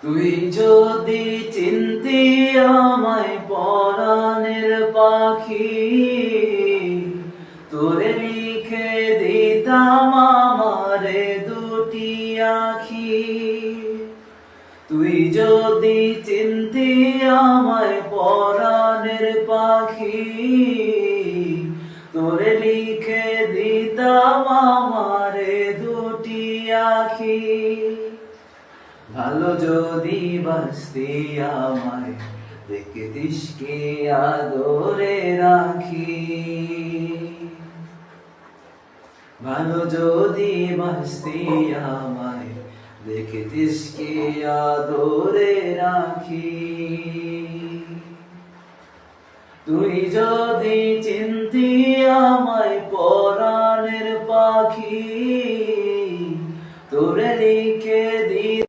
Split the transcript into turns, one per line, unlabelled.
তুই যদি চিনতি আমায় পরাণের পাখি, তোরে লিখে দিতাম আমারে দুটি আখি। তুই যদি চিনতি আমায় পরাণের পাখি, তোরে লিখে দিতাম আমারে দুটি আখি। ভালো যদি বাসতি আমায় দেখতিস কি আদরে রাখি। ভালো যদি বাসতি আমায় দেখতিস কি আদরে রাখি। তুই যদি চিনতি আমায় পরাণের পাখি, তোরে লিখে